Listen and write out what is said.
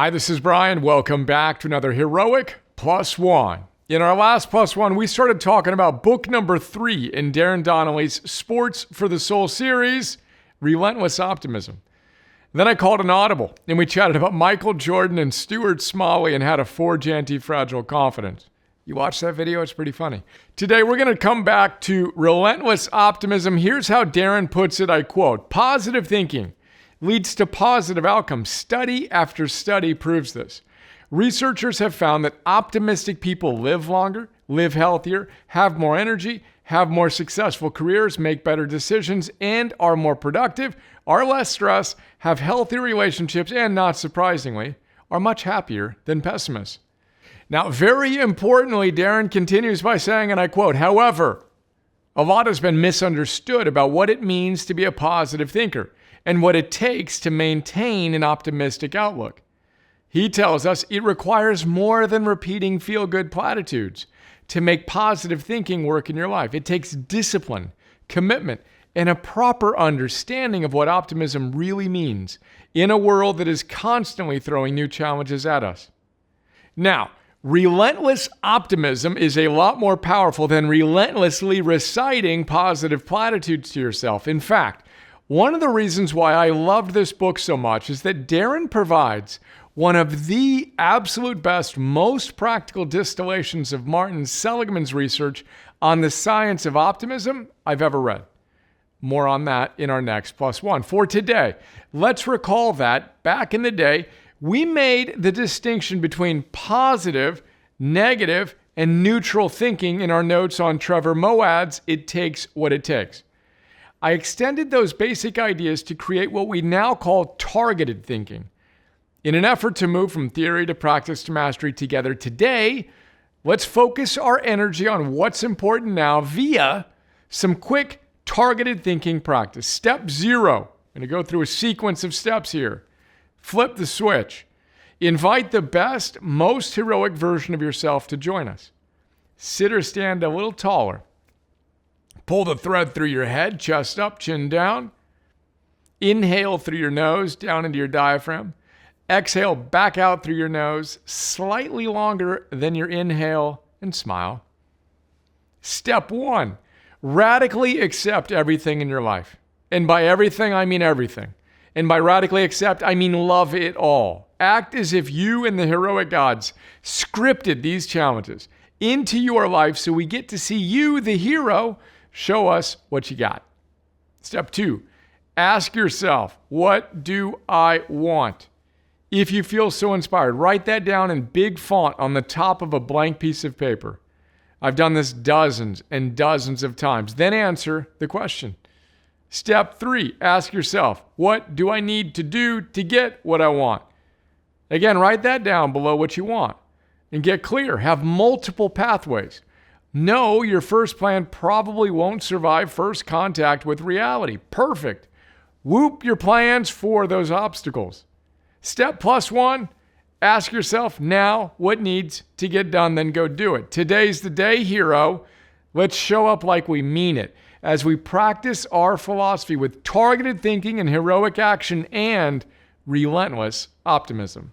Hi, this is Brian. Welcome back to another Heroic Plus One. In our last Plus One, we started talking about book number 3 in Darrin Donnelly's Sports for the Soul series, Relentless Optimism. Then I called an audible, and we chatted about Michael Jordan and Stuart Smalley and how to forge anti-fragile confidence. You watch that video? It's pretty funny. Today, we're going to come back to Relentless Optimism. Here's how Darrin puts it, I quote, "Positive thinking leads to positive outcomes. Study after study proves this. Researchers have found that optimistic people live longer, live healthier, have more energy, have more successful careers, make better decisions, and are more productive, are less stressed, have healthier relationships, and not surprisingly, are much happier than pessimists." Now, very importantly, Darrin continues by saying, and I quote, "However, a lot has been misunderstood about what it means to be a positive thinker and what it takes to maintain an optimistic outlook. He tells us it requires more than repeating feel-good platitudes to make positive thinking work in your life. It takes discipline, commitment, and a proper understanding of what optimism really means in a world that is constantly throwing new challenges at us." Now, relentless optimism is a lot more powerful than relentlessly reciting positive platitudes to yourself. In fact, one of the reasons why I loved this book so much is that Darrin provides one of the absolute best, most practical distillations of Martin Seligman's research on the science of optimism I've ever read. More on that in our next Plus One. For today, let's recall that back in the day, we made the distinction between positive, negative, and neutral thinking in our notes on Trevor Moawad's It Takes What It Takes. I extended those basic ideas to create what we now call targeted thinking. In an effort to move from theory to practice to mastery together today, let's focus our energy on what's important now via some quick targeted thinking practice. Step 0, I'm going to go through a sequence of steps here. Flip the switch. Invite the best, most heroic version of yourself to join us. Sit or stand a little taller. Pull the thread through your head, chest up, chin down. Inhale through your nose, down into your diaphragm. Exhale back out through your nose, slightly longer than your inhale, and smile. Step 1, radically accept everything in your life. And by everything, I mean everything. And by radically accept, I mean love it all. Act as if you and the heroic gods scripted these challenges into your life so we get to see you, the hero, show us what you got. Step 2, ask yourself, what do I want? If you feel so inspired, write that down in big font on the top of a blank piece of paper. I've done this dozens and dozens of times. Then answer the question. Step 3, ask yourself, what do I need to do to get what I want? Again, write that down below what you want and get clear. Have multiple pathways. No, your first plan probably won't survive first contact with reality. Perfect. Whoop your plans for those obstacles. Step plus 1, ask yourself now what needs to get done, then go do it. Today's the day, hero. Let's show up like we mean it as we practice our philosophy with targeted thinking and heroic action and relentless optimism.